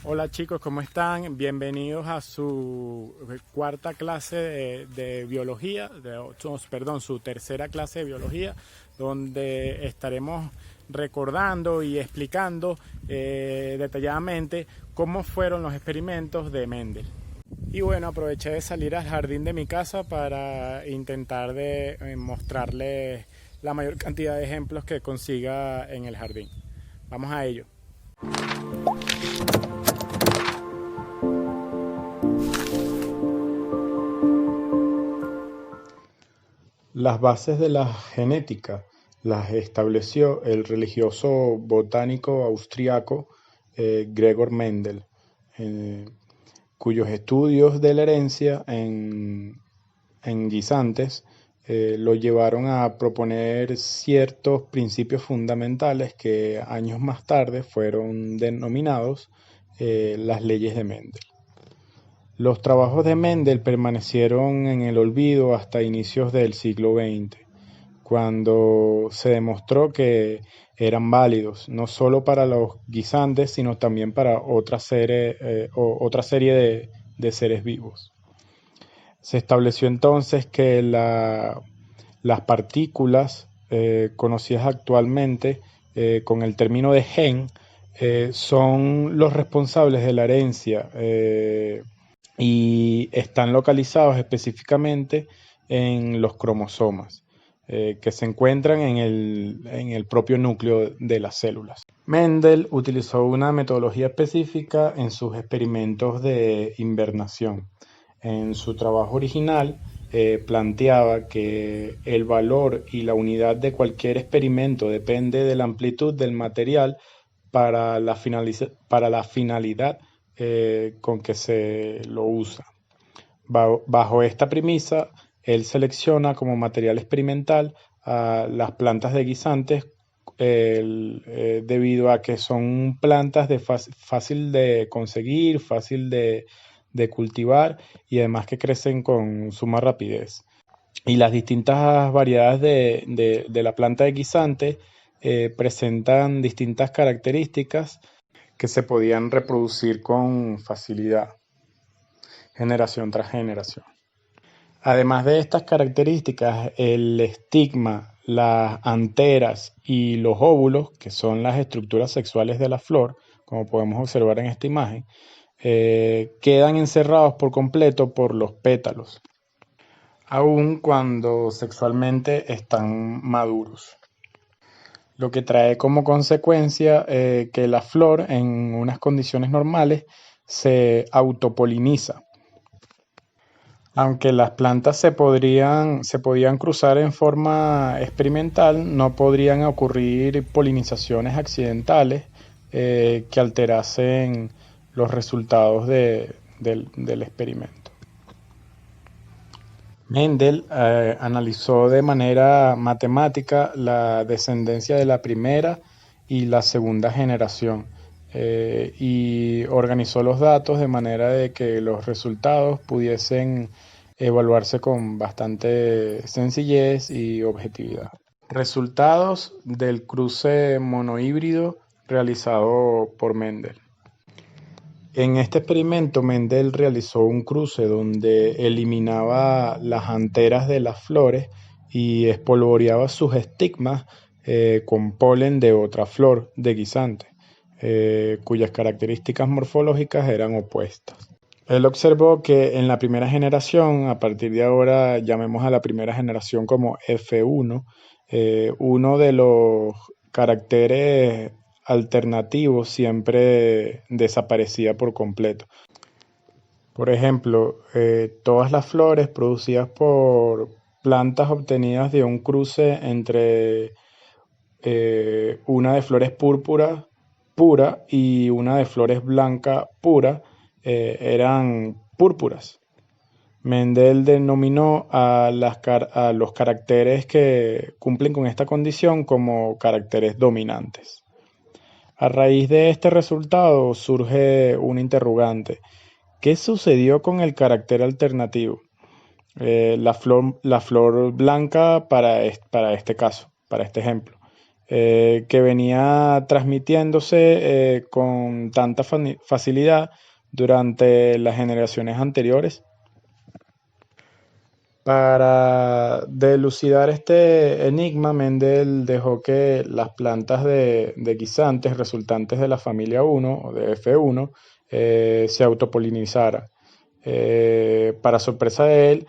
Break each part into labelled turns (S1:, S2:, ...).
S1: Hola chicos, ¿cómo están? Bienvenidos a su cuarta clase de biología, su tercera clase de biología, donde estaremos recordando y explicando detalladamente cómo fueron los experimentos de Mendel. Y bueno, aproveché de salir al jardín de mi casa para intentar mostrarles la mayor cantidad de ejemplos que consiga en el jardín. Vamos a ello. Las bases de la genética las estableció el religioso botánico austriaco Gregor Mendel, eh, cuyos estudios de la herencia en guisantes lo llevaron a proponer ciertos principios fundamentales que años más tarde fueron denominados las leyes de Mendel. Los trabajos de Mendel permanecieron en el olvido hasta inicios del siglo XX, cuando se demostró que eran válidos no solo para los guisantes, sino también para otra serie de seres vivos. Se estableció entonces que las partículas conocidas actualmente con el término de gen son los responsables de la herencia y están localizados específicamente en los cromosomas, que se encuentran en el propio núcleo de las células. Mendel utilizó una metodología específica en sus experimentos de invernación. En su trabajo original planteaba que el valor y la unidad de cualquier experimento depende de la amplitud del material para la finalidad con que se lo usa. Bajo esta premisa, él selecciona como material experimental a las plantas de guisantes debido a que son plantas fácil de conseguir, fácil de cultivar y además que crecen con suma rapidez. Y las distintas variedades de la planta de guisante presentan distintas características que se podían reproducir con facilidad, generación tras generación. Además de estas características, el estigma, las anteras y los óvulos, que son las estructuras sexuales de la flor, como podemos observar en esta imagen, quedan encerrados por completo por los pétalos, aun cuando sexualmente están maduros. Lo que trae como consecuencia que la flor en unas condiciones normales se autopoliniza. Aunque las plantas se podían cruzar en forma experimental, no podrían ocurrir polinizaciones accidentales que alterasen los resultados del experimento. Mendel analizó de manera matemática la descendencia de la primera y la segunda generación y organizó los datos de manera de que los resultados pudiesen evaluarse con bastante sencillez y objetividad. Resultados del cruce monohíbrido realizado por Mendel. En este experimento, Mendel realizó un cruce donde eliminaba las anteras de las flores y espolvoreaba sus estigmas con polen de otra flor de guisante, cuyas características morfológicas eran opuestas. Él observó que en la primera generación, a partir de ahora llamemos a la primera generación como F1, uno de los caracteres alternativos siempre desaparecía por completo. Por ejemplo, todas las flores producidas por plantas obtenidas de un cruce entre una de flores púrpura pura y una de flores blanca pura eran púrpuras. Mendel denominó a los caracteres que cumplen con esta condición como caracteres dominantes. A raíz de este resultado surge un interrogante. ¿Qué sucedió con el carácter alternativo? La flor blanca para este caso, para este ejemplo. que venía transmitiéndose con tanta facilidad durante las generaciones anteriores. Para delucidar este enigma, Mendel dejó que las plantas de guisantes resultantes de la familia 1 o de F1 se autopolinizaran. Para sorpresa de él,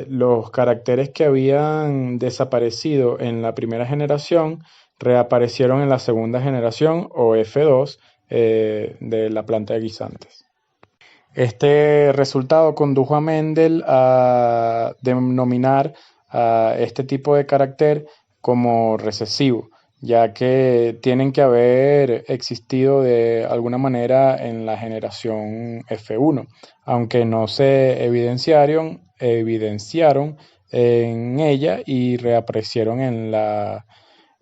S1: los caracteres que habían desaparecido en la primera generación reaparecieron en la segunda generación o F2 de la planta de guisantes. Este resultado condujo a Mendel a denominar a este tipo de carácter como recesivo, ya que tienen que haber existido de alguna manera en la generación F1, aunque no se evidenciaron en ella y reaparecieron en la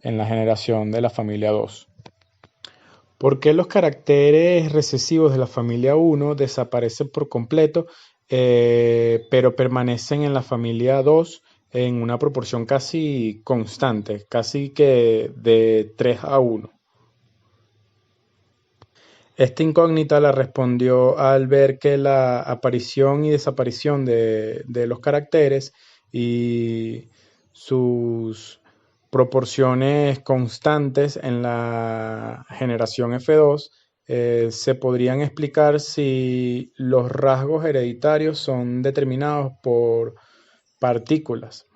S1: generación de la familia 2. ¿Por qué los caracteres recesivos de la familia 1 desaparecen por completo, pero permanecen en la familia 2 en una proporción casi constante, casi que de 3 a 1? Esta incógnita la respondió al ver que la aparición y desaparición de los caracteres y sus proporciones constantes en la generación F2 se podrían explicar si los rasgos hereditarios son determinados por partículas.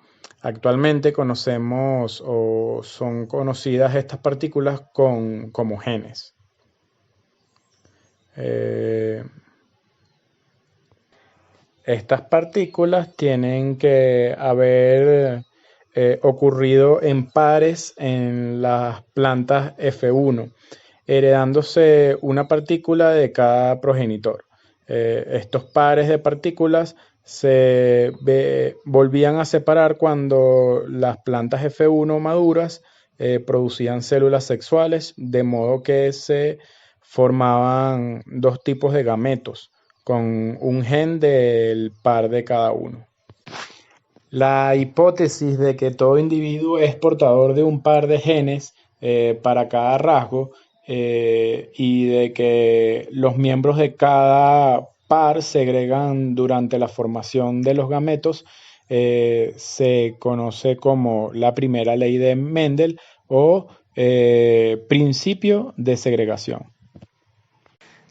S1: Actualmente conocemos o son conocidas estas partículas como genes. Eh, Estas partículas tienen que haber ocurrido en pares en las plantas F1, heredándose una partícula de cada progenitor. Estos pares de partículas volvían a separar cuando las plantas F1 maduras producían células sexuales, de modo que se formaban dos tipos de gametos con un gen del par de cada uno. La hipótesis de que todo individuo es portador de un par de genes para cada rasgo y de que los miembros de cada par se agregan durante la formación de los gametos se conoce como la primera ley de Mendel o principio de segregación.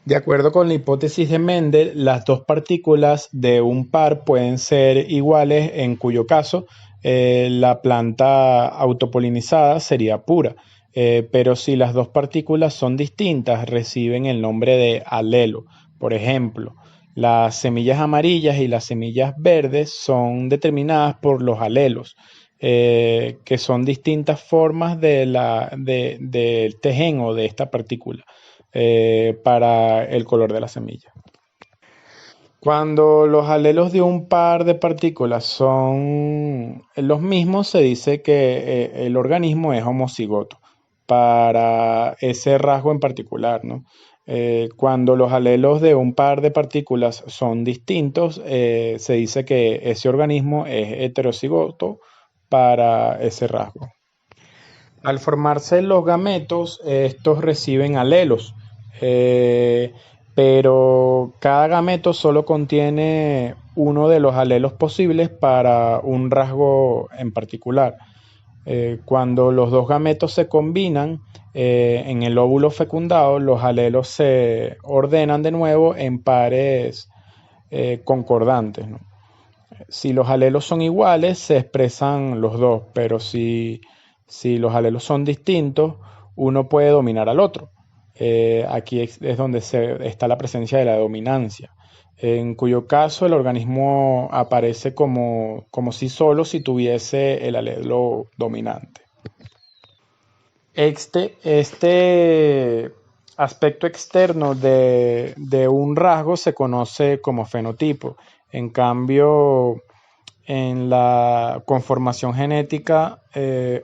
S1: De acuerdo con la hipótesis de Mendel, las dos partículas de un par pueden ser iguales, en cuyo caso la planta autopolinizada sería pura. Pero si las dos partículas son distintas, reciben el nombre de alelo. Por ejemplo, las semillas amarillas y las semillas verdes son determinadas por los alelos, que son distintas formas de este gen o de esta partícula para el color de la semilla. Cuando los alelos de un par de partículas son los mismos, se dice que el organismo es homocigoto para ese rasgo en particular, ¿no? Cuando los alelos de un par de partículas son distintos, se dice que ese organismo es heterocigoto para ese rasgo. Al formarse los gametos, estos reciben alelos, eh, pero cada gameto solo contiene uno de los alelos posibles para un rasgo en particular. Cuando los dos gametos se combinan en el óvulo fecundado, los alelos se ordenan de nuevo en pares concordantes, ¿no? Si los alelos son iguales, se expresan los dos, pero si los alelos son distintos, uno puede dominar al otro. Aquí es donde está la presencia de la dominancia, en cuyo caso el organismo aparece como si solo si tuviese el alelo dominante. Este aspecto externo de un rasgo se conoce como fenotipo. En cambio, en la conformación genética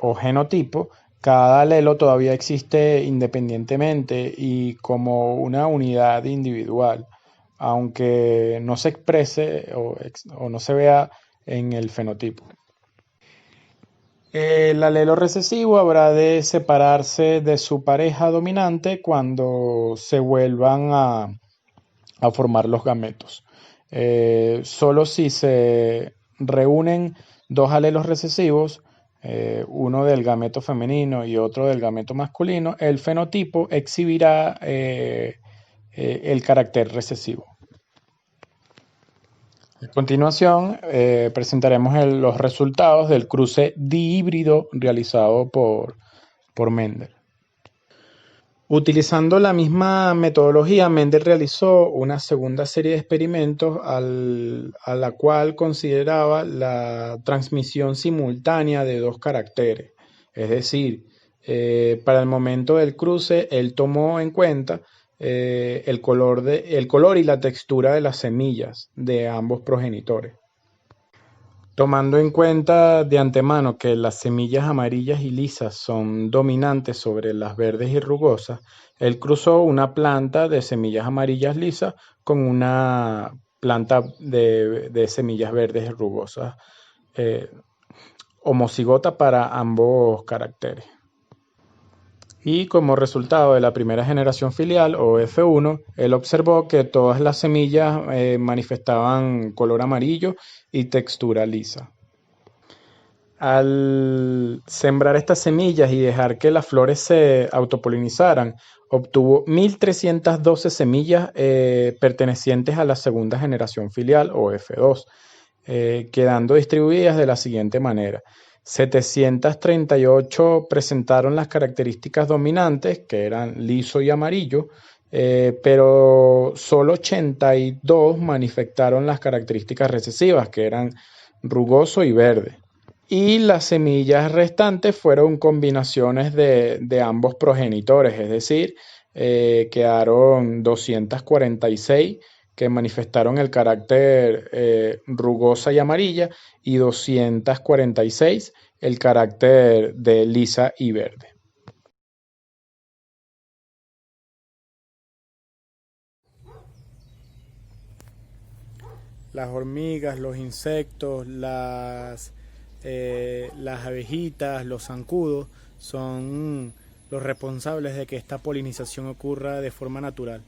S1: o genotipo, cada alelo todavía existe independientemente y como una unidad individual, aunque no se exprese o no se vea en el fenotipo. El alelo recesivo habrá de separarse de su pareja dominante cuando se vuelvan a formar los gametos. Solo si se reúnen dos alelos recesivos, uno del gameto femenino y otro del gameto masculino, el fenotipo exhibirá el carácter recesivo. A continuación, presentaremos los resultados del cruce dihíbrido realizado por Mendel. Utilizando la misma metodología, Mendel realizó una segunda serie de experimentos a la cual consideraba la transmisión simultánea de dos caracteres. Es decir, para el momento del cruce, él tomó en cuenta el color y la textura de las semillas de ambos progenitores. Tomando en cuenta de antemano que las semillas amarillas y lisas son dominantes sobre las verdes y rugosas, él cruzó una planta de semillas amarillas lisas con una planta de semillas verdes y rugosas, eh, homocigota para ambos caracteres. Y como resultado de la primera generación filial o F1, él observó que todas las semillas manifestaban color amarillo y textura lisa. Al sembrar estas semillas y dejar que las flores se autopolinizaran, obtuvo 1312 semillas pertenecientes a la segunda generación filial o F2, quedando distribuidas de la siguiente manera. 738 presentaron las características dominantes, que eran liso y amarillo, pero solo 82 manifestaron las características recesivas, que eran rugoso y verde. Y las semillas restantes fueron combinaciones de ambos progenitores, es decir, quedaron 246 que manifestaron el carácter rugosa y amarilla y 246 el carácter de lisa y verde. Las hormigas, los insectos, las abejitas, los zancudos son los responsables de que esta polinización ocurra de forma natural.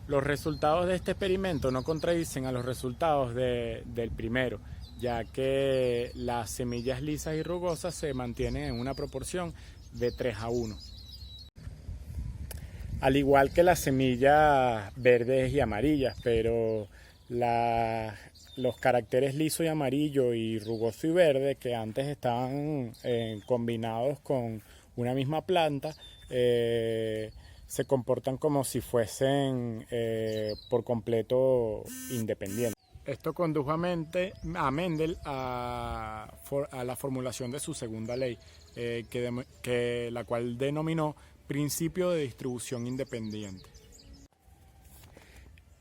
S1: Los resultados de este experimento no contradicen a los resultados del primero, ya que las semillas lisas y rugosas se mantienen en una proporción de 3:1. Al igual que las semillas verdes y amarillas, pero los caracteres liso y amarillo y rugoso y verde, que antes estaban combinados con una misma planta, se comportan como si fuesen por completo independientes. Esto condujo a Mendel a la formulación de su segunda ley, la cual denominó principio de distribución independiente.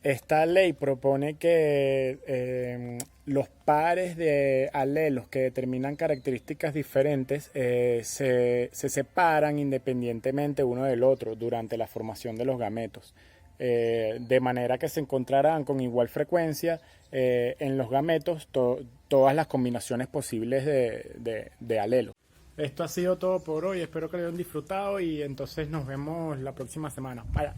S1: Esta ley propone que los pares de alelos que determinan características diferentes se separan independientemente uno del otro durante la formación de los gametos, de manera que se encontrarán con igual frecuencia en los gametos todas las combinaciones posibles de alelos. Esto ha sido todo por hoy, espero que lo hayan disfrutado y entonces nos vemos la próxima semana. Vaya.